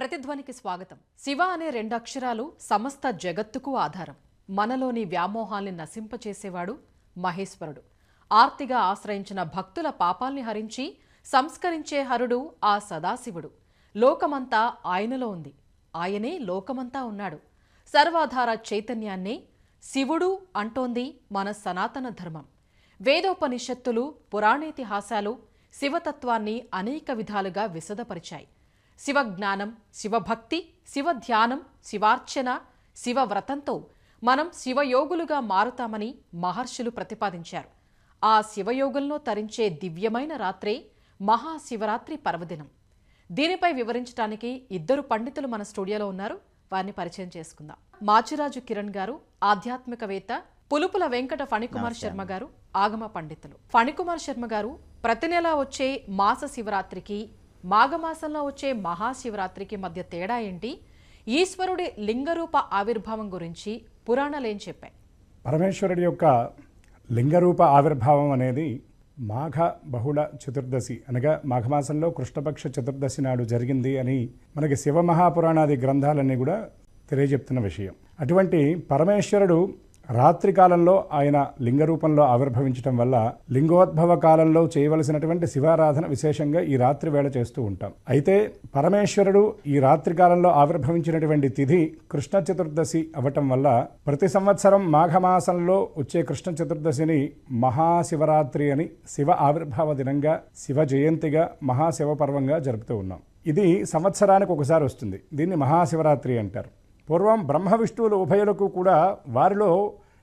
ప్రతిధ్వనికి స్వాగతం. శివ అనే రెండు అక్షరాలు సమస్త జగత్తుకు ఆధారం. మనలోని వ్యామోహాల్ని నశింపచేసేవాడు మహేశ్వరుడు. ఆర్తిగా ఆశ్రయించిన భక్తుల పాపాల్ని హరించి సంస్కరించే హరుడు ఆ సదాశివుడు. లోకమంతా ఆయనలో ఉంది, ఆయనే లోకమంతా ఉన్నాడు. సర్వాధార చైతన్యాన్నే శివుడు అంటోంది మన సనాతన ధర్మం. వేదోపనిషత్తులు, పురాణేతిహాసాలు శివతత్వాన్ని అనేక విధాలుగా విశదపరిచాయి. శివజ్ఞానం, శివభక్తి, శివధ్యానం, శివార్చన, శివవ్రతంతో మనం శివయోగులుగా మారుతామని మహర్షులు ప్రతిపాదించారు. ఆ శివయోగులను తరించే దివ్యమైన రాత్రే మహాశివరాత్రి పర్వదినం. దీనిపై వివరించడానికి ఇద్దరు పండితులు మన స్టూడియోలో ఉన్నారు. వారిని పరిచయం చేసుకుందాం. మాచిరాజు కిరణ్ గారు ఆధ్యాత్మికవేత్త, పులుపుల వెంకట ఫణికుమార్ శర్మ గారు ఆగమ పండితులు. ఫణికుమార్ శర్మ గారు, ప్రతి నెల వచ్చే మాస శివరాత్రికి, మాఘమాసంలో వచ్చే మహాశివరాత్రికి మధ్య తేడా ఏంటి? ఈశ్వరుడి లింగరూప ఆవిర్భావం గురించి పురాణాలేం చెప్పాయి? పరమేశ్వరుడి యొక్క లింగరూప ఆవిర్భావం అనేది మాఘ బహుళ చతుర్దశి అనగా మాఘమాసంలో కృష్ణపక్ష చతుర్దశి నాడు జరిగింది అని మనకి శివమహాపురాణాది గ్రంథాలన్నీ కూడా తెలియజెప్తున్న విషయం. అటువంటి పరమేశ్వరుడు రాత్రి కాలంలో ఆయన లింగరూపంలో ఆవిర్భవించడం వల్ల లింగోద్భవ కాలంలో చేయవలసినటువంటి శివారాధన విశేషంగా ఈ రాత్రి వేళ చేస్తూ ఉంటాం. అయితే పరమేశ్వరుడు ఈ రాత్రి కాలంలో ఆవిర్భవించినటువంటి తిథి కృష్ణ చతుర్దశి అవ్వటం వల్ల ప్రతి సంవత్సరం మాఘమాసంలో వచ్చే కృష్ణ చతుర్దశిని మహాశివరాత్రి అని, శివ ఆవిర్భావ దినంగా, శివ జయంతిగా, మహాశివ పర్వంగా జరుపుతూ ఉన్నాం. ఇది సంవత్సరానికి ఒకసారి వస్తుంది. దీన్ని మహాశివరాత్రి అంటారు. పూర్వం బ్రహ్మ విష్ణువులు ఉభయులకు కూడా వారిలో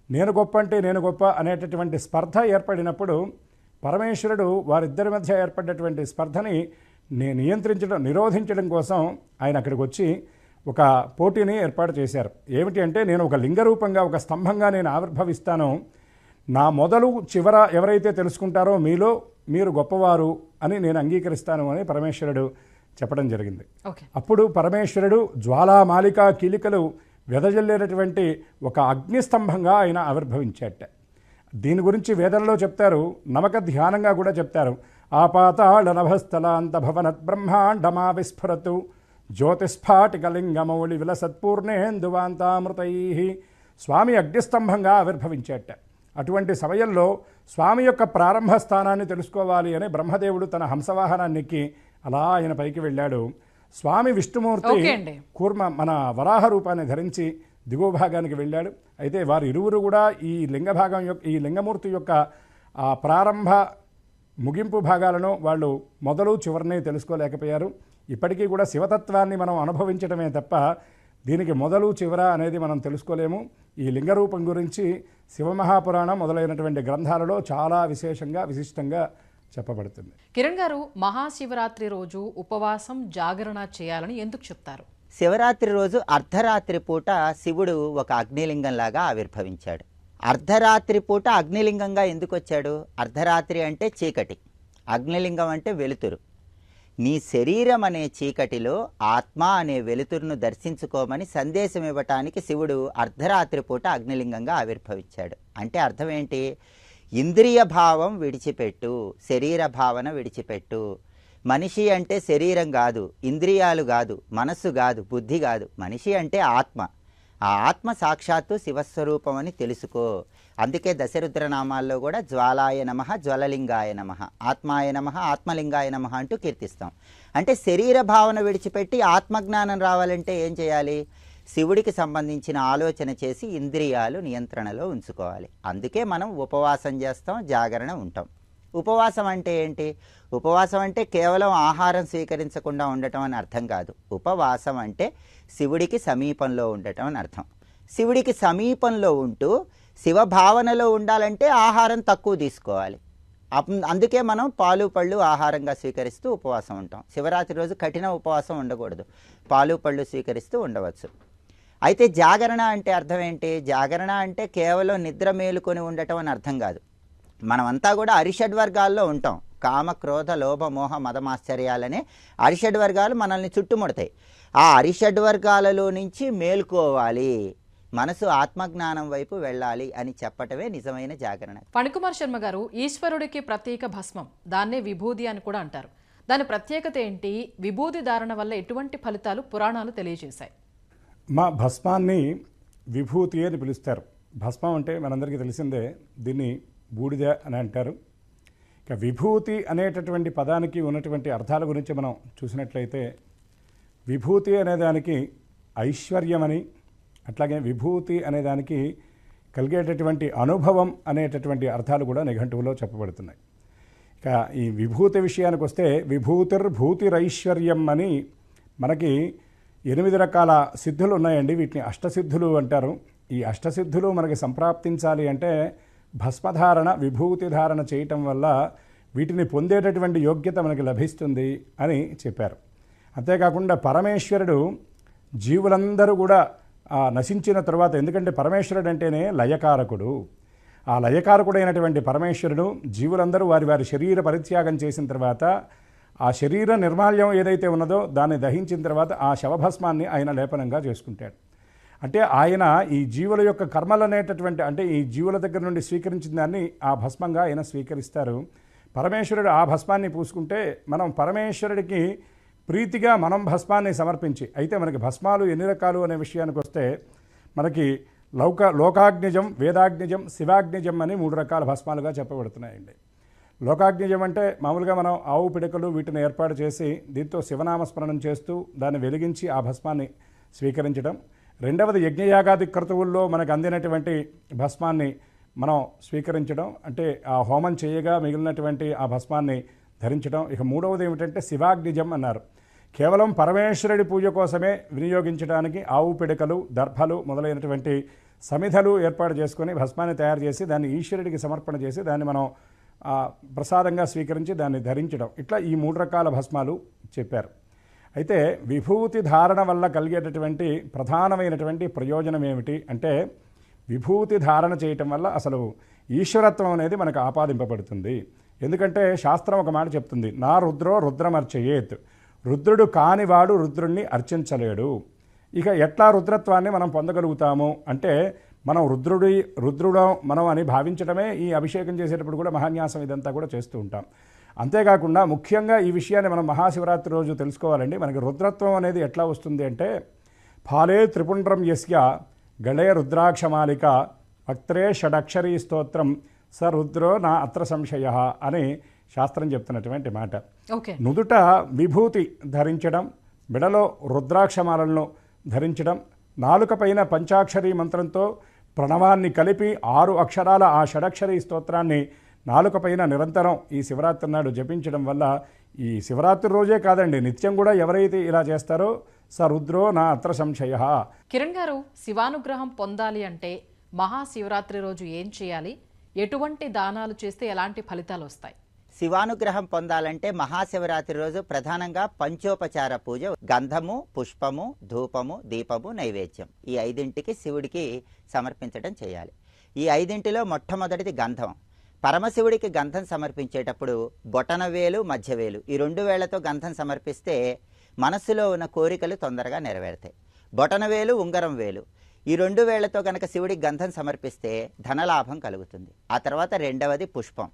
నేను గొప్ప అంటే నేను గొప్ప అనేటటువంటి స్పర్ధ ఏర్పడినప్పుడు పరమేశ్వరుడు వారిద్దరి మధ్య ఏర్పడినటువంటి స్పర్ధని నిరోధించడం కోసం ఆయన అక్కడికి వచ్చి ఒక పోటీని ఏర్పాటు చేశారు. ఏమిటి అంటే, నేను ఒక లింగరూపంగా, ఒక స్తంభంగా నేను ఆవిర్భవిస్తాను, నా మొదలు చివర ఎవరైతే తెలుసుకుంటారో మీలో మీరు గొప్పవారు అని నేను అంగీకరిస్తాను అని పరమేశ్వరుడు చెప్పడం జరిగింది. అప్పుడు పరమేశ్వరుడు జ్వాలామాలికా కీలికలు వెదజల్లేటటువంటి ఒక అగ్నిస్తంభంగా ఆయన ఆవిర్భవించాట. దీని గురించి వేదంలో చెప్తారు, నమక ధ్యానంగా కూడా చెప్తారు. ఆపాతాళ నభస్థలాంత భవనత్ బ్రహ్మాండమా విస్ఫురతు జ్యోతిస్ఫాటికలింగమౌళి విలసత్పూర్ణేందువాంతామృతై. స్వామి అగ్నిస్తంభంగా ఆవిర్భవించాట. అటువంటి సమయంలో స్వామి యొక్క ప్రారంభ స్థానాన్ని తెలుసుకోవాలి అని బ్రహ్మదేవుడు తన హంసవాహనాన్ని ఎక్కి అలా ఆయన పైకి వెళ్ళాడు. స్వామి విష్ణుమూర్తి కూర్మ మన వరాహ రూపాన్ని ధరించి దిగువ భాగానికి వెళ్ళాడు. అయితే వారు ఇరువురు కూడా ఈ లింగభాగం యొక్క, ఈ లింగమూర్తి యొక్క ఆ ప్రారంభ ముగింపు భాగాలను వాళ్ళు మొదలు చివరిని తెలుసుకోలేకపోయారు. ఇప్పటికీ కూడా శివతత్వాన్ని మనం అనుభవించడమే తప్ప దీనికి మొదలు చివర అనేది మనం తెలుసుకోలేము. ఈ లింగరూపం గురించి శివమహాపురాణం మొదలైనటువంటి గ్రంథాలలో చాలా విశేషంగా, విశిష్టంగా చెప్పబడుతుంది. కిరణ్ గారు, మహాశివరాత్రి రోజు ఉపవాసం, జాగరణ చేయాలని ఎందుకు చెప్తారు? శివరాత్రి రోజు అర్ధరాత్రి పూట శివుడు ఒక అగ్నిలింగంలాగా ఆవిర్భవించాడు. అర్ధరాత్రి పూట అగ్నిలింగంగా ఎందుకు వచ్చాడు? అర్ధరాత్రి అంటే చీకటి, అగ్నిలింగం అంటే వెలుతురు. నీ శరీరం అనే చీకటిలో ఆత్మ అనే వెలుతురును దర్శించుకోమని సందేశం ఇవ్వటానికి శివుడు అర్ధరాత్రి పూట అగ్నిలింగంగా ఆవిర్భవించాడు. అంటే అర్థం ఏంటి? ఇంద్రియ భావం విడిచిపెట్టు, శరీర భావన విడిచిపెట్టు. మనిషి అంటే శరీరం కాదు, ఇంద్రియాలు కాదు, మనస్సు కాదు, బుద్ధి కాదు. మనిషి అంటే ఆత్మ. ఆ ఆత్మ సాక్షాత్తు శివస్వరూపం అని తెలుసుకో. అందుకే దశరుద్రనామాల్లో కూడా జ్వాలాయ నమః, జ్వలలింగాయ నమః, ఆత్మాయ నమః, ఆత్మలింగాయ నమః అంటూ కీర్తిస్తాం. అంటే శరీర భావన విడిచిపెట్టి ఆత్మజ్ఞానం రావాలంటే ఏం చేయాలి? శివుడికి సంబంధించిన ఆలోచన చేసి ఇంద్రియాలు నియంత్రణలో ఉంచుకోవాలి. అందుకే మనం ఉపవాసం చేస్తాం, జాగరణ ఉంటాం. ఉపవాసం అంటే ఏంటి? ఉపవాసం అంటే కేవలం ఆహారం స్వీకరించకుండా ఉండటం అని అర్థం కాదు. ఉపవాసం అంటే శివుడికి సమీపంలో ఉండటం అని అర్థం. శివుడికి సమీపంలో ఉంటూ శివభావనలో ఉండాలంటే ఆహారం తక్కువ తీసుకోవాలి. అందుకే మనం పాలు పళ్ళు ఆహారంగా స్వీకరిస్తూ ఉపవాసం ఉంటాం. శివరాత్రి రోజు కఠిన ఉపవాసం ఉండకూడదు, పాలు పళ్ళు స్వీకరిస్తూ ఉండవచ్చు. అయితే జాగరణ అంటే అర్థం ఏంటి? జాగరణ అంటే కేవలం నిద్ర మేలుకొని ఉండటం అని అర్థం కాదు. మనమంతా కూడా అరిషడ్వర్గాల్లో ఉంటాం. కామ, క్రోధ, లోభ, మోహ, మదమాశ్చర్యాలనే అరిషడ్వర్గాలు మనల్ని చుట్టుముడతాయి. ఆ అరిషడ్వర్గాలలో నుంచి మేల్కోవాలి, మనసు ఆత్మజ్ఞానం వైపు వెళ్ళాలి అని చెప్పటమే నిజమైన జాగరణ. ఫణికుమార్ శర్మ గారు, ఈశ్వరుడికి ప్రత్యేక భస్మం, దాన్నే విభూది అని కూడా అంటారు. దాని ప్రత్యేకత ఏంటి? విభూతి ధారణ వల్ల ఎటువంటి ఫలితాలు పురాణాలు తెలియజేశాయి? మా భస్మాన్ని విభూతి అని పిలుస్తారు. భస్మం అంటే మనందరికీ తెలిసిందే, దీన్ని బూడిద అని అంటారు. ఇక విభూతి అనేటటువంటి పదానికి ఉన్నటువంటి అర్థాల గురించి మనం చూసినట్లయితే, విభూతి అనేదానికి ఐశ్వర్యమని, అట్లాగే విభూతి అనేదానికి కలిగేటటువంటి అనుభవం అనేటటువంటి అర్థాలు కూడా నిఘంటువులో చెప్పబడుతున్నాయి. ఇక ఈ విభూతి విషయానికి వస్తే, విభూతిర్భూతిరైశ్వర్యం అని మనకి 8 రకాల సిద్ధులు ఉన్నాయండి. వీటిని అష్టసిద్ధులు అంటారు. ఈ అష్టసిద్ధులు మనకి సంప్రాప్తించాలి అంటే భస్మధారణ, విభూతి ధారణ చేయటం వల్ల వీటిని పొందేటటువంటి యోగ్యత మనకి లభిస్తుంది అని చెప్పారు. అంతేకాకుండా పరమేశ్వరుడు జీవులందరూ కూడా నశించిన తర్వాత, ఎందుకంటే పరమేశ్వరుడు అంటేనే లయకారకుడు, ఆ లయకారకుడైనటువంటి పరమేశ్వరుడు జీవులందరూ వారి వారి శరీర పరిత్యాగం చేసిన తర్వాత ఆ శరీర నిర్మాల్యం ఏదైతే ఉన్నదో దాన్ని దహించిన తర్వాత ఆ శవభస్మాన్ని ఆయన లేపనంగా చేసుకుంటాడు. అంటే ఆయన ఈ జీవుల యొక్క కర్మలు అనేటటువంటి, అంటే ఈ జీవుల దగ్గర నుండి స్వీకరించిన దాన్ని ఆ భస్మంగా ఆయన స్వీకరిస్తారు. పరమేశ్వరుడు ఆ భస్మాన్ని పూసుకుంటే మనం పరమేశ్వరుడికి ప్రీతిగా మనం భస్మాన్ని సమర్పించి, అయితే మనకి భస్మాలు ఎన్ని రకాలు అనే విషయానికి వస్తే మనకి లోకాగ్నిజం, వేదాగ్నిజం, శివాగ్నిజం అని 3 రకాల భస్మాలుగా చెప్పబడుతున్నాయండి. లోకాగ్నిజం అంటే మామూలుగా మనం ఆవు పిడకలు వీటిని ఏర్పాటు చేసి దీంతో శివనామస్మరణం చేస్తూ దాన్ని వెలిగించి ఆ భస్మాన్ని స్వీకరించడం. రెండవది యజ్ఞయాగాది క్రతువుల్లో మనకు అందినటువంటి భస్మాన్ని మనం స్వీకరించడం, అంటే ఆ హోమం చేయగా మిగిలినటువంటి ఆ భస్మాన్ని ధరించడం. ఇక మూడవది ఏమిటంటే శివాగ్నిజం అన్నారు. కేవలం పరమేశ్వరుడి పూజ కోసమే వినియోగించడానికి ఆవు పిడకలు, దర్భలు మొదలైనటువంటి సమిధలు ఏర్పాటు చేసుకొని భస్మాన్ని తయారు చేసి దాన్ని ఈశ్వరుడికి సమర్పణ చేసి దాన్ని మనం ప్రసాదంగా స్వీకరించి దాన్ని ధరించడం. ఇట్లా ఈ 3 రకాల భస్మాలు చెప్పారు. అయితే విభూతి ధారణ వల్ల కలిగేటటువంటి ప్రధానమైనటువంటి ప్రయోజనం ఏమిటి అంటే, విభూతి ధారణ చేయటం వల్ల అసలు ఈశ్వరత్వం అనేది మనకు ఆపాదింపబడుతుంది. ఎందుకంటే శాస్త్రం ఒక మాట చెప్తుంది, నా రుద్రో రుద్రమర్చయేత్, రుద్రుడు కానివాడు రుద్రుణ్ణి అర్చించలేడు. ఇక ఎట్లా రుద్రత్వాన్ని మనం పొందగలుగుతాము అంటే, మనం రుద్రుడు మనం అని భావించడమే ఈ అభిషేకం చేసేటప్పుడు కూడా మహాన్యాసం ఇదంతా కూడా చేస్తూ ఉంటాం. అంతేకాకుండా ముఖ్యంగా ఈ విషయాన్ని మనం మహాశివరాత్రి రోజు తెలుసుకోవాలండి. మనకి రుద్రత్వం అనేది ఎట్లా వస్తుంది అంటే, ఫాలే త్రిపుండ్రం యస్య గళే రుద్రాక్షమాలిక వక్త్రే షడక్షరీ స్తోత్రం స రుద్రో నా అత్ర సంశయ అని శాస్త్రం చెప్తున్నటువంటి మాట. నుదుట విభూతి ధరించడం, మెడలో రుద్రాక్షమాలను ధరించడం, నాలుక పైన పంచాక్షరీ మంత్రంతో ప్రణవాన్ని కలిపి 6 అక్షరాల ఆ షడక్షరీ స్తోత్రాన్ని నాలుక పైన నిరంతరం ఈ శివరాత్రి నాడు జపించడం వల్ల, ఈ శివరాత్రి రోజే కాదండి, నిత్యం కూడా ఎవరైతే ఇలా చేస్తారో స రుద్రో నా అత్ర సంశయ. కిరణ్ గారు, శివానుగ్రహం పొందాలి అంటే మహాశివరాత్రి రోజు ఏం చేయాలి? ఎటువంటి దానాలు చేస్తే ఎలాంటి ఫలితాలు వస్తాయి? శివానుగ్రహం పొందాలంటే మహాశివరాత్రి రోజు ప్రధానంగా పంచోపచార పూజ, గంధము, పుష్పము, ధూపము, దీపము, నైవేద్యం, ఈ 5ంటికి శివుడికి సమర్పించడం చేయాలి. ఈ 5ంటిలో మొట్టమొదటిది గంధం. పరమశివుడికి గంధం సమర్పించేటప్పుడు బొటనవేలు, మధ్యవేలు ఈ 2 వేళ్లతో గంధం సమర్పిస్తే మనస్సులో ఉన్న కోరికలు తొందరగా నెరవేరుతాయి. బొటనవేలు, ఉంగరం వేలు ఈ 2 వేళ్లతో కనుక శివుడికి గంధం సమర్పిస్తే ధనలాభం కలుగుతుంది. ఆ తర్వాత రెండవది పుష్పం.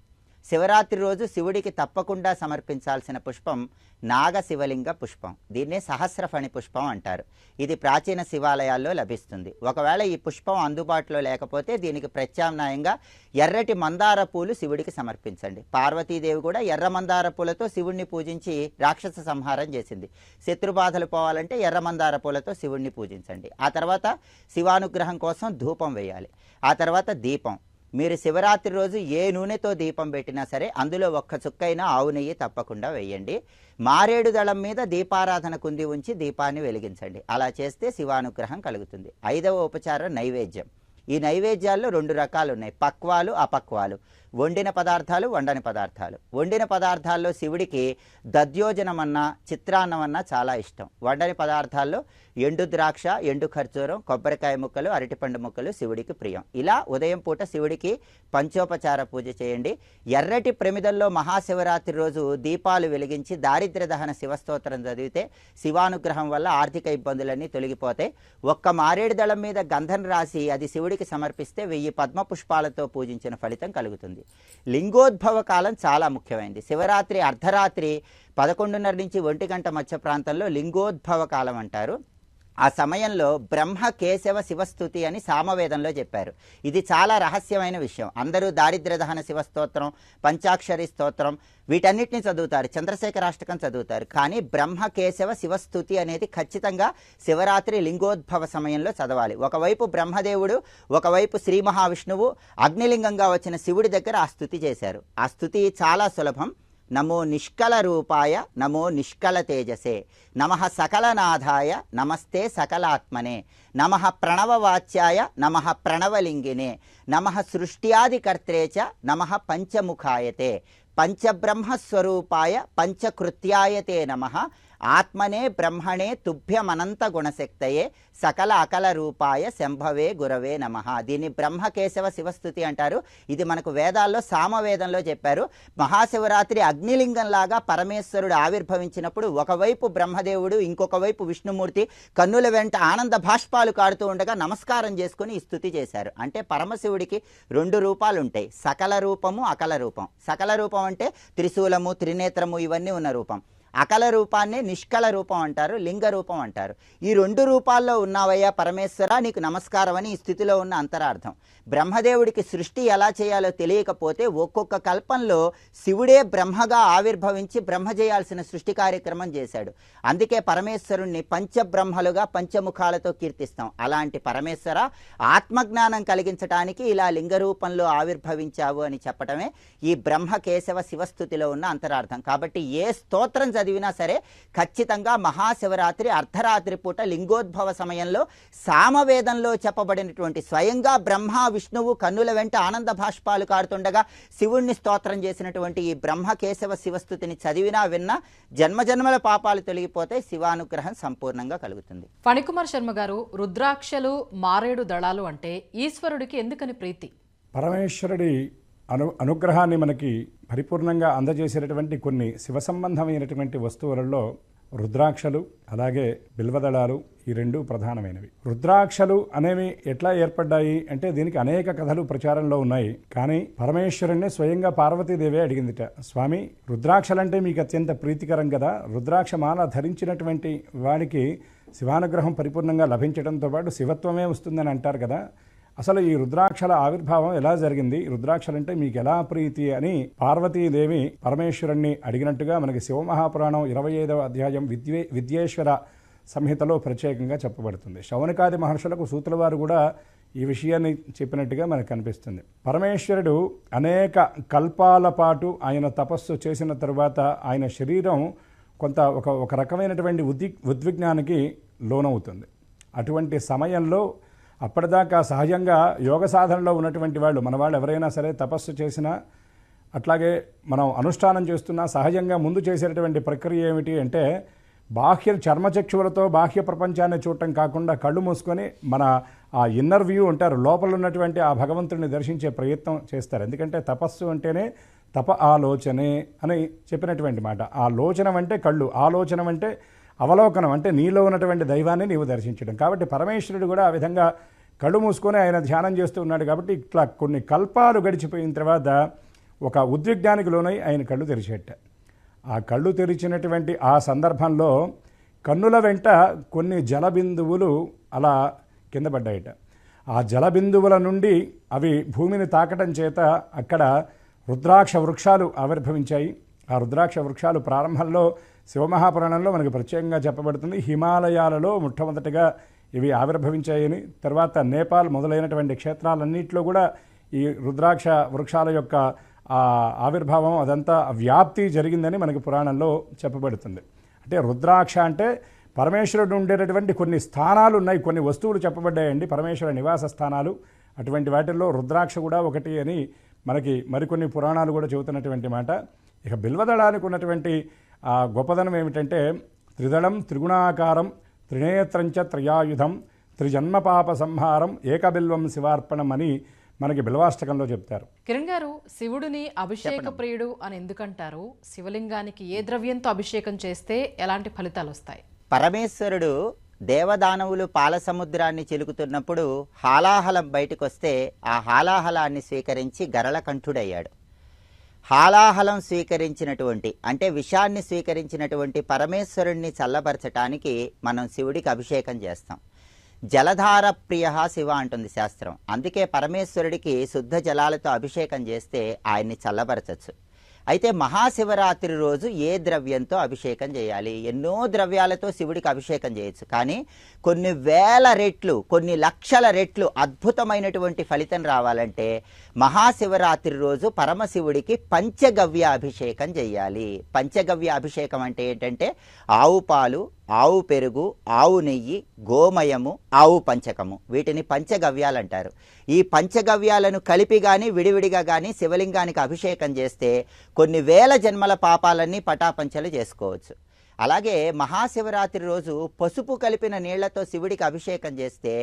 శివరాత్రి రోజు శివుడికి తప్పకుండా సమర్పించాల్సిన పుష్పం నాగశివలింగ పుష్పం. దీన్నే సహస్రఫణి పుష్పం అంటారు. ఇది ప్రాచీన శివాలయాల్లో లభిస్తుంది. ఒకవేళ ఈ పుష్పం అందుబాటులో లేకపోతే దీనికి ప్రత్యామ్నాయంగా ఎర్రటి మందార పూలు శివుడికి సమర్పించండి. పార్వతీదేవి కూడా ఎర్ర మందార పూలతో శివుణ్ణి పూజించి రాక్షస సంహారం చేసింది. శత్రుబాధలు పోవాలంటే ఎర్ర మందార పూలతో శివుణ్ణి పూజించండి. ఆ తర్వాత శివానుగ్రహం కోసం ధూపం వేయాలి. ఆ తర్వాత దీపం. మీరు శివరాత్రి రోజు ఏ నూనెతో దీపం పెట్టినా సరే అందులో 1 చుక్కైనా ఆవు నెయ్యి తప్పకుండా వేయండి. మారేడు దళం మీద దీపారాధన కుంది ఉంచి దీపాన్ని వెలిగించండి. అలా చేస్తే శివానుగ్రహం కలుగుతుంది. 5వ ఉపచారం నైవేద్యం. ఈ నైవేద్యాల్లో 2 రకాలు ఉన్నాయి, పక్వాలు, అపక్వాలు. వండిన పదార్థాలు, వండని పదార్థాలు. వండిన పదార్థాల్లో శివుడికి దద్యోజనమన్నా, చిత్రాన్నమన్నా చాలా ఇష్టం. వండని పదార్థాల్లో ఎండు ద్రాక్ష, ఎండు ఖర్జూరం, కొబ్బరికాయ ముక్కలు, అరటిపండు ముక్కలు శివుడికి ప్రియం. ఇలా ఉదయం పూట శివుడికి పంచోపచార పూజ చేయండి. ఎర్రటి ప్రమిదల్లో మహాశివరాత్రి రోజు దీపాలు వెలిగించి దారిద్ర్య దహన శివస్తోత్రం చదివితే శివానుగ్రహం వల్ల ఆర్థిక ఇబ్బందులన్నీ తొలగిపోతాయి. 1 మారేడు దళం మీద గంధం రాసి అది శివుడికి సమర్పిస్తే 1000 పద్మ పుష్పాలతో పూజించిన ఫలితం కలుగుతుంది. ముఖ్యమైనది. లింగోద్భవ కాలం చాలా ముఖ్యమైనది. శివరాత్రి అర్ధరాత్రి 11:30 నుంచి 1 గంట మధ్య ప్రాంతంలో లింగోద్భవ కాలం అంటారు. ఆ సమయంలో బ్రహ్మ కేశవ శివస్తుతి అని సామవేదంలో చెప్పారు. ఇది చాలా రహస్యమైన విషయం. అందరూ దారిద్ర్య దహన శివస్తోత్రం, పంచాక్షరి స్తోత్రం వీటన్నిటిని చదువుతారు, చంద్రశేఖరాష్టకం చదువుతారు. కానీ బ్రహ్మ కేశవ శివస్తుతి అనేది ఖచ్చితంగా శివరాత్రి లింగోద్భవ సమయంలో చదవాలి. ఒకవైపు బ్రహ్మదేవుడు, ఒకవైపు శ్రీ మహావిష్ణువు అగ్నిలింగంగా వచ్చిన శివుడి దగ్గర ఆ స్తుతి చేశారు. ఆ స్తుతి చాలా సులభం. నమో నిష్కల రూపాయ నమో నిష్కల తేజసే నమః సకలనాథాయ నమస్తే సకలాత్మనే నమః ప్రణవవాచ్యాయ నమః ప్రణవలింగినే నమః సృష్ట్యాదికర్త్రే చ నమః పంచముఖాయతే పంచబ్రహ్మస్వరూపాయ పంచకృత్యాయతే నమః ఆత్మనే బ్రహ్మణే తుభ్యమనంత గుణశక్తయే సకల అకల రూపాయ శంభవే గురవే నమః. దీన్ని బ్రహ్మకేశవ శివస్తుతి అంటారు. ఇది మనకు వేదాల్లో సామవేదంలో చెప్పారు. మహాశివరాత్రి అగ్నిలింగంలాగా పరమేశ్వరుడు ఆవిర్భవించినప్పుడు ఒకవైపు బ్రహ్మదేవుడు, ఇంకొక వైపు విష్ణుమూర్తి కన్నుల వెంట ఆనంద భాష్పాలు కాడుతూ ఉండగా నమస్కారం చేసుకుని ఈ స్తుతి చేశారు. అంటే పరమశివుడికి 2 రూపాలు ఉంటాయి, సకల రూపము, అకల రూపం. సకల రూపం అంటే త్రిశూలము, త్రినేత్రము ఇవన్నీ ఉన్న రూపం. అకల రూపాన్నే నిష్కల రూపం అంటారు, లింగ రూపం అంటారు. ఈ 2 రూపాల్లో ఉన్నావయ్యా పరమేశ్వర నీకు నమస్కారం అని ఈ స్థితిలో ఉన్న అంతరార్థం. బ్రహ్మదేవుడికి సృష్టి ఎలా చేయాలో తెలియకపోతే ఒక్కొక్క కల్పంలో శివుడే బ్రహ్మగా ఆవిర్భవించి బ్రహ్మ చేయాల్సిన సృష్టి కార్యక్రమం చేశాడు. అందుకే పరమేశ్వరుణ్ణి పంచబ్రహ్మలుగా పంచముఖాలతో కీర్తిస్తాం. అలాంటి పరమేశ్వర ఆత్మజ్ఞానం కలిగించడానికి ఇలా లింగ రూపంలో ఆవిర్భవించావు అని చెప్పటమే ఈ బ్రహ్మకేశవ శివస్థుతిలో ఉన్న అంతరార్థం. కాబట్టి ఏ స్తోత్రం చదివినా సరే ఖచ్చితంగా మహాశివరాత్రి అర్ధరాత్రి పూట లింగోద్భవ సమయంలో సామవేదంలో చెప్పబడినటువంటి స్వయంగా బ్రహ్మ విష్ణువు కన్నుల వెంట ఆనంద భాష్పాలు కాడుతుండగా శివుణ్ణి స్తోత్రం చేసినటువంటి ఈ బ్రహ్మకేశవ శివస్థుతిని చదివినా విన్నా జన్మజన్మల పాపాలు తొలగిపోతే శివానుగ్రహం సంపూర్ణంగా కలుగుతుంది. ఫణికుమార్ శర్మ గారు, రుద్రాక్షలు, మారేడు దళాలు అంటే ఈశ్వరుడికి ఎందుకని ప్రీతి? పరమేశ్వరుడి అనుగ్రహాన్ని మనకి పరిపూర్ణంగా అందజేసేటటువంటి కొన్ని శివ సంబంధమైనటువంటి వస్తువులలో రుద్రాక్షలు అలాగే బిల్వదళాలు ఈ 2 ప్రధానమైనవి. రుద్రాక్షలు అనేవి ఎట్లా ఏర్పడ్డాయి అంటే దీనికి అనేక కథలు ప్రచారంలో ఉన్నాయి. కానీ పరమేశ్వరుణ్ణి స్వయంగా పార్వతీదేవి అడిగిందిట, స్వామి రుద్రాక్షలంటే మీకు అత్యంత ప్రీతికరం కదా, రుద్రాక్షమాల ధరించినటువంటి వాడికి శివానుగ్రహం పరిపూర్ణంగా లభించడంతో పాటు శివత్వమే వస్తుందని అంటారు కదా, అసలు ఈ రుద్రాక్షల ఆవిర్భావం ఎలా జరిగింది, రుద్రాక్షలంటే మీకు ఎలా ప్రీతి అని పార్వతీదేవి పరమేశ్వరుణ్ణి అడిగినట్టుగా మనకి శివమహాపురాణం 25వ అధ్యాయం విద్యేశ్వర సంహితలో ప్రత్యేకంగా చెప్పబడుతుంది. శౌనకాది మహర్షులకు సూతుల వారు కూడా ఈ విషయాన్ని చెప్పినట్టుగా మనకు కనిపిస్తుంది. పరమేశ్వరుడు అనేక కల్పాల పాటు ఆయన తపస్సు చేసిన తరువాత ఆయన శరీరం కొంత ఒక రకమైనటువంటి ఉద్విగ్నానికి లోనవుతుంది. అటువంటి సమయంలో అప్పటిదాకా సహజంగా యోగ సాధనలో ఉన్నటువంటి వాళ్ళు, మన వాళ్ళు ఎవరైనా సరే తపస్సు చేసినా అట్లాగే మనం అనుష్ఠానం చేస్తున్నా సహజంగా ముందు చేసేటటువంటి ప్రక్రియ ఏమిటి అంటే బాహ్య చర్మచక్షువులతో బాహ్య ప్రపంచాన్ని చూడటం కాకుండా కళ్ళు మూసుకొని మన ఆ ఇన్నర్ వ్యూ అంటారు, లోపల ఉన్నటువంటి ఆ భగవంతుడిని దర్శించే ప్రయత్నం చేస్తారు. ఎందుకంటే తపస్సు అంటేనే తప ఆలోచనే అని చెప్పినటువంటి మాట. ఆలోచనం అంటే కళ్ళు, ఆలోచనం అంటే అవలోకనం, అంటే నీలో ఉన్నటువంటి దైవాన్ని నీవు దర్శించడం. కాబట్టి పరమేశ్వరుడు కూడా ఆ విధంగా కళ్ళు మూసుకొని ఆయన ధ్యానం చేస్తూ ఉన్నాడు. కాబట్టి ఇట్లా కొన్ని కల్పాలు గడిచిపోయిన తర్వాత ఒక ఉద్విగ్నానికి లోనై ఆయన కళ్ళు తెరిచేట. ఆ కళ్ళు తెరిచినటువంటి ఆ సందర్భంలో కన్నుల వెంట కొన్ని జలబిందువులు అలా కింద పడ్డాయట. ఆ జలబిందువుల నుండి అవి భూమిని తాకటం చేత అక్కడ రుద్రాక్ష వృక్షాలు ఆవిర్భవించాయి. ఆ రుద్రాక్ష వృక్షాలు ప్రారంభంలో శివమహాపురాణంలో మనకు ప్రత్యేకంగా చెప్పబడుతుంది. హిమాలయాలలో మొట్టమొదటిగా ఇవి ఆవిర్భవించాయని, తర్వాత నేపాల్ మొదలైనటువంటి క్షేత్రాలన్నింటిలో కూడా ఈ రుద్రాక్ష వృక్షాల యొక్క ఆవిర్భావం అదంతా వ్యాప్తి జరిగిందని మనకి పురాణంలో చెప్పబడుతుంది. అంటే రుద్రాక్ష అంటే పరమేశ్వరుడు ఉండేటటువంటి కొన్ని స్థానాలు ఉన్నాయి, కొన్ని వస్తువులు చెప్పబడ్డాయండి పరమేశ్వర నివాస స్థానాలు. అటువంటి వాటిల్లో రుద్రాక్ష కూడా ఒకటి అని మనకి మరికొన్ని పురాణాలు కూడా చెబుతున్నటువంటి మాట. ఇక బిల్వదళానికి ఉన్నటువంటి గొప్పదనం ఏమిటంటే త్రిదళం త్రిగుణాకారం త్రినేత్రంచ త్రయాయుధం త్రిజన్మపాప సంహారం ఏకబిల్వం శివార్పణం అని మనకి బిల్వాష్టకంలో చెప్తారు. కిరణ్ గారు, శివుడిని అభిషేక ప్రియుడు అని ఎందుకంటారు? శివలింగానికి ఏ ద్రవ్యంతో అభిషేకం చేస్తే ఎలాంటి ఫలితాలు వస్తాయి? పరమేశ్వరుడు దేవదానవులు పాల సముద్రాన్ని చిలుకుతున్నప్పుడు హాలాహలం బయటకు వస్తే ఆ హాలాహలాన్ని స్వీకరించి గరళకంఠుడయ్యాడు. హాలాహలం స్వీకరించినటువంటి అంటే విషాన్ని స్వీకరించినటువంటి పరమేశ్వరుణ్ణి చల్లబరచటానికి మనం శివుడికి అభిషేకం చేస్తాం. జలధార ప్రియ శివ అంటుంది శాస్త్రం. అందుకే పరమేశ్వరుడికి శుద్ధ జలాలతో అభిషేకం చేస్తే ఆయన్ని చల్లబరచచ్చు. అయితే మహాశివరాత్రి రోజు ఏ ద్రవ్యంతో అభిషేకం చేయాలి? ఎన్నో ద్రవ్యాలతో శివుడికి అభిషేకం చేయొచ్చు, కానీ కొన్ని వేల రెట్లు, కొన్ని లక్షల రెట్లు అద్భుతమైనటువంటి ఫలితం రావాలంటే మహాశివరాత్రి రోజు పరమశివుడికి పంచగవ్య అభిషేకం చేయాలి. పంచగవ్య అభిషేకం అంటే ఏంటంటే ఆవు పాలు, ఆవు పెరుగు, ఆవు నెయ్యి, గోమయము, ఆవు పంచకము, వీటిని పంచగవ్యాలు అంటారు. ఈ పంచగవ్యాలను కలిపి కానీ విడివిడిగా కానీ శివలింగానికి అభిషేకం చేస్తే కొన్ని వేల జన్మల పాపాలన్నీ పటాపంచలు చేసుకోవచ్చు. అలాగే మహాశివరాత్రి రోజు పసుపు కలిపిన నీళ్లతో శివుడికి అభిషేకం చేస్తే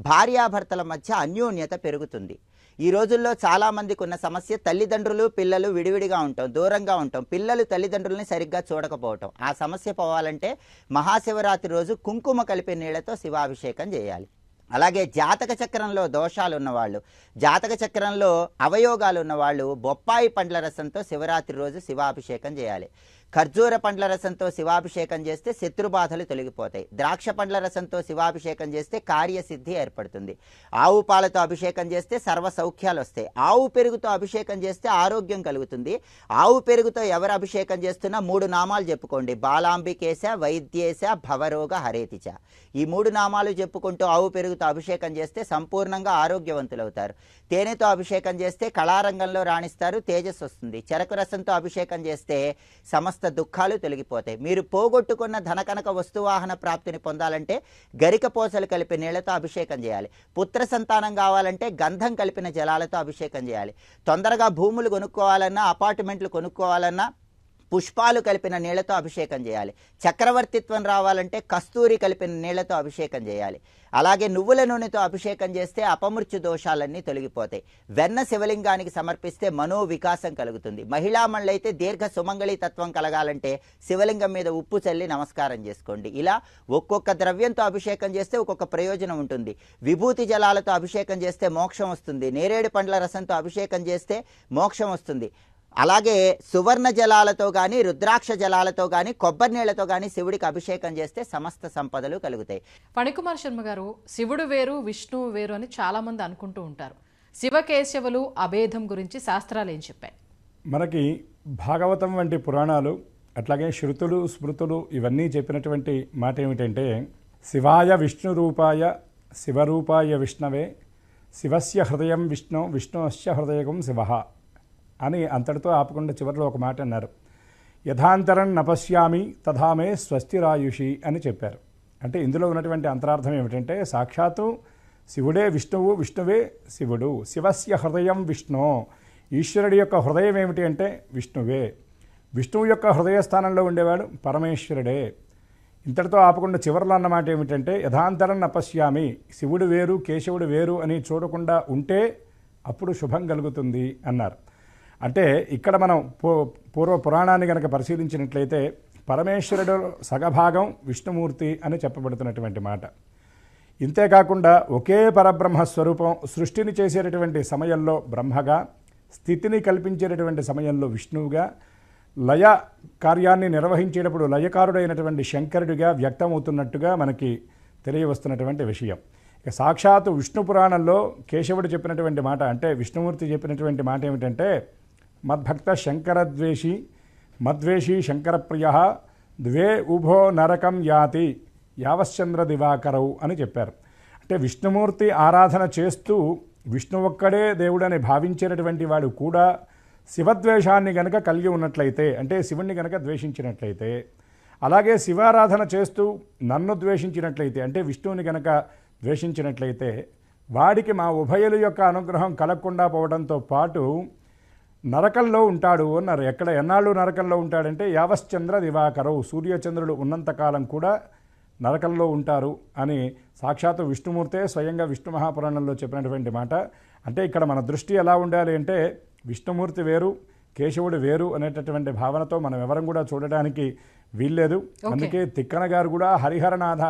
భార్యాభర్తల మధ్య అన్యోన్యత పెరుగుతుంది. ఈ రోజుల్లో చాలామందికి ఉన్న సమస్య తల్లిదండ్రులు పిల్లలు విడివిడిగా ఉంటాం, దూరంగా ఉంటాం, పిల్లలు తల్లిదండ్రులని సరిగ్గా చూడకపోవటం. ఆ సమస్య పోవాలంటే మహాశివరాత్రి రోజు కుంకుమ కలిపిన నీళ్లతో శివాభిషేకం చేయాలి. అలాగే జాతక చక్రంలో దోషాలు ఉన్నవాళ్ళు, జాతక చక్రంలో అవయోగాలు ఉన్నవాళ్ళు బొప్పాయి పండ్ల రసంతో శివరాత్రి రోజు శివాభిషేకం చేయాలి. ఖర్జూర పండ్ల రసంతో శివాభిషేకం చేస్తే శత్రుబాధలు తొలగిపోతాయి. ద్రాక్ష పండ్ల రసంతో శివాభిషేకం చేస్తే కార్యసిద్ధి ఏర్పడుతుంది. ఆవు పాలతో అభిషేకం చేస్తే సర్వ సౌఖ్యాలు వస్తాయి. ఆవు పెరుగుతో అభిషేకం చేస్తే ఆరోగ్యం కలుగుతుంది. ఆవు పెరుగుతో ఎవరు అభిషేకం చేస్తున్నా 3 నామాలు చెప్పుకోండి. బాలాంబికేశ, వైద్యేశ, భవరోగ హరేతిచ. ఈ 3 నామాలు చెప్పుకుంటూ ఆవు పెరుగుతో అభిషేకం చేస్తే సంపూర్ణంగా ఆరోగ్యవంతులవుతారు. తేనెతో అభిషేకం చేస్తే కళారంగంలో రాణిస్తారు, తేజస్సు వస్తుంది. చెరకు రసంతో అభిషేకం చేస్తే సమస్త దుఃఖాలు తొలగిపోతాయి. మీరు పోగొట్టుకున్న ధనకనక వస్తువాహన ప్రాప్తిని పొందాలంటే గరిక పోసలు కలిపి నీళ్లతో అభిషేకం చేయాలి. పుత్ర సంతానం కావాలంటే గంధం కలిపిన జలాలతో అభిషేకం చేయాలి. తొందరగా భూములు కొనుక్కోవాలన్నా, అపార్ట్మెంట్లు కొనుక్కోవాలన్నా పుష్పాలు కలిపిన నీళ్లతో అభిషేకం చేయాలి. చక్రవర్తిత్వం రావాలంటే కస్తూరి కలిపిన నీళ్లతో అభిషేకం చేయాలి. అలాగే నువ్వుల నూనెతో అభిషేకం చేస్తే అపమృత్యు దోషాలన్నీ తొలగిపోతాయి. వెన్న శివలింగానికి సమర్పిస్తే మనో వికాసం కలుగుతుంది. మహిళామణులైతే దీర్ఘ సుమంగళి తత్వం కలగాలంటే శివలింగం మీద ఉప్పు చల్లి నమస్కారం చేసుకోండి. ఇలా ఒక్కొక్క ద్రవ్యంతో అభిషేకం చేస్తే ఒక్కొక్క ప్రయోజనం ఉంటుంది. విభూతి జలాలతో అభిషేకం చేస్తే మోక్షం వస్తుంది. నేరేడు పండ్ల రసంతో అభిషేకం చేస్తే మోక్షం వస్తుంది. అలాగే సువర్ణ జలాలతో కానీ, రుద్రాక్ష జలాలతో కానీ, కొబ్బరి నీళ్లతో కానీ శివుడికి అభిషేకం చేస్తే సమస్త సంపదలు కలుగుతాయి. ఫణికుమార్ శర్మ గారు, శివుడు వేరు విష్ణువు వేరు అని చాలా మంది అనుకుంటూ ఉంటారు. శివకేశవులు అభేదం గురించి శాస్త్రాలు ఏం చెప్పాయి? మనకి భాగవతం వంటి పురాణాలు, అట్లాగే శృతులు స్మృతులు ఇవన్నీ చెప్పినటువంటి మాట ఏమిటంటే శివాయ విష్ణు రూపాయ శివరూపాయ విష్ణవే శివస్య హృదయం విష్ణు విష్ణుస్య హృదయకం శివ అని అంతటితో ఆపకుండా చివరిలో ఒక మాట అన్నారు. యథాంతరం నపశ్యామి తథామే స్వస్తిరాయుషి అని చెప్పారు. అంటే ఇందులో ఉన్నటువంటి అంతరార్థం ఏమిటంటే సాక్షాత్తు శివుడే విష్ణువు, విష్ణువే శివుడు. శివస్య హృదయం విష్ణు, ఈశ్వరుడి యొక్క హృదయం ఏమిటి అంటే విష్ణువే. విష్ణువు యొక్క హృదయ స్థానంలో ఉండేవాడు పరమేశ్వరుడే. ఇంతటితో ఆపకుండా చివరిలో అన్నమాట ఏమిటంటే యథాంతరం నపశ్యామి, శివుడు వేరు కేశవుడు వేరు అని చూడకుండా ఉంటే అప్పుడు శుభం కలుగుతుంది అన్నారు. అంటే ఇక్కడ మనం పూర్వ పురాణాన్ని కనుక పరిశీలించినట్లయితే పరమేశ్వరుడు సగభాగం విష్ణుమూర్తి అని చెప్పబడుతున్నటువంటి మాట. ఇంతేకాకుండా ఒకే పరబ్రహ్మ స్వరూపం సృష్టిని చేసేటటువంటి సమయంలో బ్రహ్మగా, స్థితిని కల్పించేటటువంటి సమయంలో విష్ణువుగా, లయ కార్యాన్ని నిర్వహించేటప్పుడు లయకారుడైనటువంటి శంకరుడిగా వ్యక్తమవుతున్నట్టుగా మనకి తెలియవస్తున్నటువంటి విషయం. ఇక సాక్షాత్తు విష్ణు పురాణంలో కేశవుడు చెప్పినటువంటి మాట, అంటే విష్ణుమూర్తి చెప్పినటువంటి మాట ఏమిటంటే మద్భక్త శంకరద్వేషి మద్వేషి శంకరప్రియ ద్వే ఉభో నరకం యాతి యావశ్చంద్ర దివాకరవు అని చెప్పారు. అంటే విష్ణుమూర్తి ఆరాధన చేస్తూ విష్ణు ఒక్కడే దేవుడని భావించేటటువంటి వాడు కూడా శివద్వేషాన్ని గనక కలిగి ఉన్నట్లయితే, అంటే శివుణ్ణి గనక ద్వేషించినట్లయితే, అలాగే శివారాధన చేస్తూ నన్ను ద్వేషించినట్లయితే, అంటే విష్ణువుని గనక ద్వేషించినట్లయితే వాడికి మా ఉభయుల యొక్క అనుగ్రహం కలగకుండా పోవడంతో పాటు నరకంలో ఉంటాడు అన్నారు. ఎక్కడ ఎన్నాళ్ళు నరకంలో ఉంటాడంటే యావశ్చంద్ర దివాకరవు, సూర్యచంద్రుడు ఉన్నంతకాలం కూడా నరకంలో ఉంటారు అని సాక్షాత్తు విష్ణుమూర్తే స్వయంగా విష్ణు మహాపురాణంలో చెప్పినటువంటి మాట. అంటే ఇక్కడ మన దృష్టి ఎలా ఉండాలి అంటే విష్ణుమూర్తి వేరు కేశవుడు వేరు అనేటటువంటి భావనతో మనం ఎవరం కూడా చూడడానికి వీల్లేదు. అందుకే తిక్కన గారు కూడా హరిహరనాథ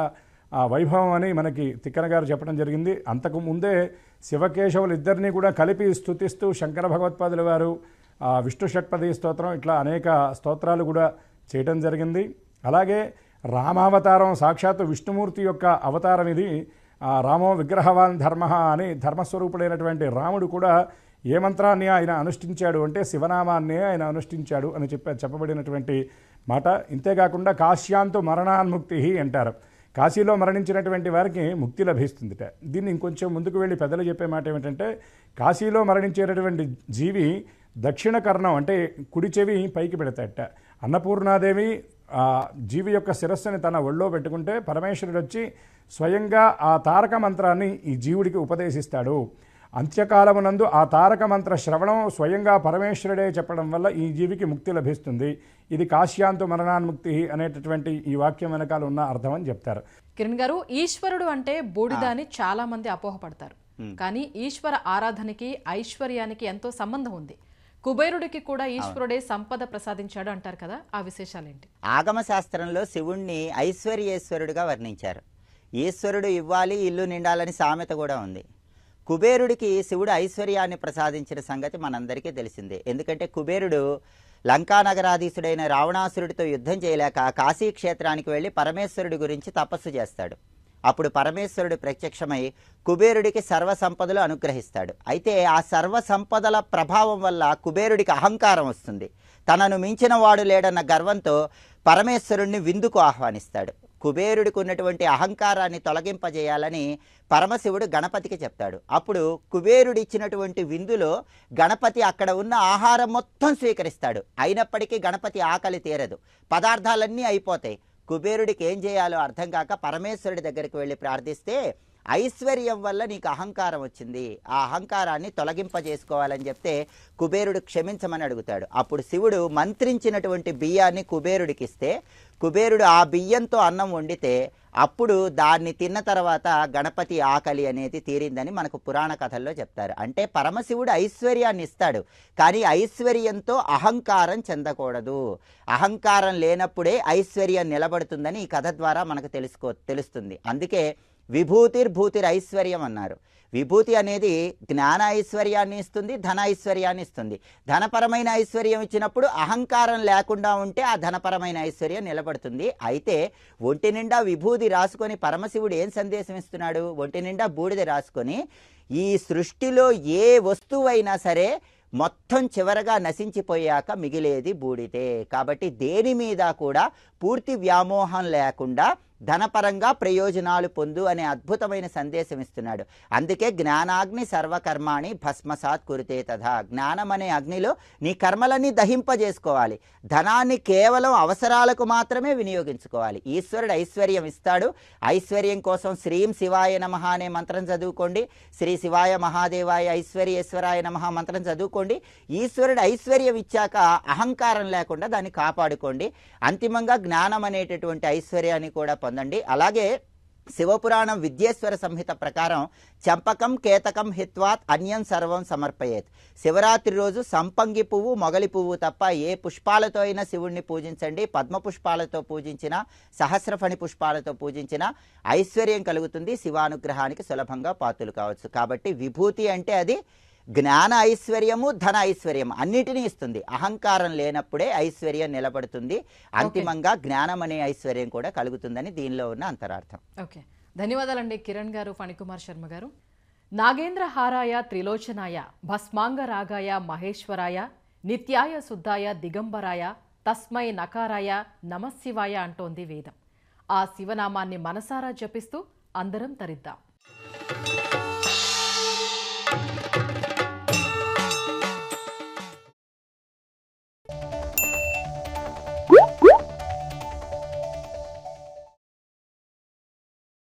ఆ వైభవం అని మనకి తిక్కన గారు చెప్పడం జరిగింది. అంతకు ముందే శివకేశవులు ఇద్దరినీ కూడా కలిపి స్తుతిస్తూ శంకర భగవత్పాదుల వారు విష్ణు షట్పది స్తోత్రం ఇట్లా అనేక స్తోత్రాలు కూడా చేయటం జరిగింది. అలాగే రామావతారం సాక్షాత్తు విష్ణుమూర్తి యొక్క అవతారం ఇది. రామో విగ్రహవాన్ ధర్మ అని ధర్మస్వరూపుడైనటువంటి రాముడు కూడా ఏ మంత్రాన్ని ఆయన అనుష్ఠించాడు అంటే శివనామాన్నే ఆయన అనుష్ఠించాడు అని చెప్పబడినటువంటి మాట. ఇంతేకాకుండా కాశ్యాంతు మరణాన్ముక్తి అంటారు. కాశీలో మరణించినటువంటి వారికి ముక్తి లభిస్తుందిట. దీన్ని ఇంకొంచెం ముందుకు వెళ్ళి పెద్దలు చెప్పే మాట ఏమిటంటే కాశీలో మరణించేటటువంటి జీవి దక్షిణ కర్ణం అంటే కుడి చెవి పైకి పెడతాడట. అన్నపూర్ణాదేవి జీవి యొక్క శిరస్సుని తన ఒళ్ళో పెట్టుకుంటే పరమేశ్వరుడు వచ్చి స్వయంగా ఆ తారక మంత్రాన్ని ఈ జీవుడికి ఉపదేశిస్తాడు. అంత్యకాలమునందు ఆ తారక మంత్ర శ్రవణం స్వయంగా పరమేశ్వరుడే చెప్పడం వల్ల ఈ జీవికి ముక్తి లభిస్తుంది. ఇది కాశ్యాంతు మరణాన్ముక్తి అనేటటువంటి ఈ వాక్యం వెనకాల ఉన్న అర్థం అని చెప్తారు. కిరణ్ గారు, ఈశ్వరుడు అంటే బూడిద అని చాలా మంది అపోహపడతారు. కానీ ఈశ్వర ఆరాధనకి ఐశ్వర్యానికి ఎంతో సంబంధం ఉంది. కుబేరుడికి కూడా ఈశ్వరుడే సంపద ప్రసాదించాడు అంటారు కదా, ఆ విశేషాలేంటి? ఆగమ శాస్త్రంలో శివుణ్ణి ఐశ్వర్యేశ్వరుడుగా వర్ణించారు. ఈశ్వరుడు ఇవ్వాలి ఇల్లు నిండాలని సామెత కూడా ఉంది. కుబేరుడికి శివుడు ఐశ్వర్యాన్ని ప్రసాదించిన సంగతి మనందరికీ తెలిసిందే. ఎందుకంటే కుబేరుడు లంకానగరాధీశుడైన రావణాసురుడితో యుద్ధం చేయలేక కాశీ క్షేత్రానికి వెళ్ళి పరమేశ్వరుడి గురించి తపస్సు చేస్తాడు. అప్పుడు పరమేశ్వరుడు ప్రత్యక్షమై కుబేరుడికి సర్వసంపదలు అనుగ్రహిస్తాడు. అయితే ఆ సర్వసంపదల ప్రభావం వల్ల కుబేరుడికి అహంకారం వస్తుంది. తనను మించిన వాడు లేడన్న గర్వంతో పరమేశ్వరుణ్ణి విందుకు ఆహ్వానిస్తాడు. కుబేరుడికి ఉన్నటువంటి అహంకారాన్ని తొలగింపజేయాలని పరమశివుడు గణపతికి చెప్తాడు. అప్పుడు కుబేరుడు ఇచ్చినటువంటి విందులో గణపతి అక్కడ ఉన్న ఆహారం మొత్తం స్వీకరిస్తాడు. అయినప్పటికీ గణపతి ఆకలి తీరదు, పదార్థాలన్నీ అయిపోతాయి. కుబేరుడికి ఏం చేయాలో అర్థం కాక పరమేశ్వరుడి దగ్గరికి వెళ్ళి ప్రార్థిస్తే ఐశ్వర్యం వల్ల నీకు అహంకారం వచ్చింది, ఆ అహంకారాన్ని తొలగింపజేసుకోవాలని చెప్తే కుబేరుడు క్షమించమని అడుగుతాడు. అప్పుడు శివుడు మంత్రించినటువంటి బియ్యాన్ని కుబేరుడికి ఇస్తే కుబేరుడు ఆ బియ్యంతో అన్నం వండితే అప్పుడు దాన్ని తిన్న తర్వాత గణపతి ఆకలి అనేది తీరిందని మనకు పురాణ కథల్లో చెప్తారు. అంటే పరమశివుడు ఐశ్వర్యాన్ని ఇస్తాడు, కానీ ఐశ్వర్యంతో అహంకారం చెందకూడదు. అహంకారం లేనప్పుడే ఐశ్వర్యం నిలబడుతుందని ఈ కథ ద్వారా మనకు తెలుస్తుంది. అందుకే విభూతిర్భూతిర్ ఐశ్వర్యం అన్నారు. విభూతి అనేది జ్ఞాన ఐశ్వర్యాన్ని ఇస్తుంది, ధన ఐశ్వర్యాన్ని ఇస్తుంది. ధనపరమైన ఐశ్వర్యం ఇచ్చినప్పుడు అహంకారం లేకుండా ఉంటే ఆ ధనపరమైన ఐశ్వర్యం నిలబడుతుంది. అయితే ఒంటి నిండా విభూతి రాసుకొని పరమశివుడు ఏం సందేశం ఇస్తున్నాడు? ఒంటి నిండా బూడిద రాసుకొని ఈ సృష్టిలో ఏ వస్తువైనా సరే మొత్తం చివరగా నశించిపోయాక మిగిలేది బూడిదే. కాబట్టి దేని మీద కూడా పూర్తి వ్యామోహం లేకుండా ధనపరంగా ప్రయోజనాలు పొందు అనే అద్భుతమైన సందేశం ఇస్తున్నాడు. అందుకే జ్ఞానాగ్ని సర్వకర్మాణి భస్మసాత్ కురుతే తథా. జ్ఞానం అనే అగ్నిలో నీ కర్మలన్నీ దహింపజేసుకోవాలి. ధనాన్ని కేవలం అవసరాలకు మాత్రమే వినియోగించుకోవాలి. ఈశ్వరుడు ఐశ్వర్యం ఇస్తాడు. ఐశ్వర్యం కోసం శ్రీం శివాయ నమః అనే మంత్రం చదువుకోండి. శ్రీ శివాయ మహాదేవాయ ఐశ్వర్యేశ్వరాయ నమః మంత్రం చదువుకోండి. ఈశ్వరుడు ఐశ్వర్యం ఇచ్చాక అహంకారం లేకుండా దాన్ని కాపాడుకోండి. అంతిమంగా జ్ఞానం అనేటటువంటి ఐశ్వర్యాన్ని కూడా పొందండి. అలాగే శివపురాణం విద్యేశ్వర సంహిత ప్రకారం చంపకం కేతకం హిత్వాత్ అన్యం సర్వం సమర్పయేత్. శివరాత్రి రోజు సంపంగి పువ్వు, మొగలి పువ్వు తప్ప ఏ పుష్పాలతో అయినా శివుణ్ణి పూజించండి. పద్మ పుష్పాలతో పూజించిన, సహస్రఫణి పుష్పాలతో పూజించిన ఐశ్వర్యం కలుగుతుంది. శివానుగ్రహానికి సులభంగా పాత్రులు కావచ్చు. కాబట్టి విభూతి అంటే అది జ్ఞాన ఐశ్వర్యము, ధన ఐశ్వర్యం అన్నిటినీ ఇస్తుంది. అహంకారం లేనప్పుడే ఐశ్వర్యం నిలబడుతుంది. అంతిమంగా జ్ఞానం అనే ఐశ్వర్యం కూడా కలుగుతుందని దీనిలో ఉన్న అంతరార్థం. ఓకే, ధన్యవాదాలండి కిరణ్ గారు, ఫణికుమార్ శర్మ గారు. నాగేంద్ర హారాయ త్రిలోచనాయ భస్మాంగ రాగాయ మహేశ్వరాయ నిత్యాయ శుద్ధాయ దిగంబరాయ తస్మై నకారాయ నమశివాయ అంటోంది వేదం. ఆ శివనామాన్ని మనసారా జపిస్తూ అందరం తరిద్దాం.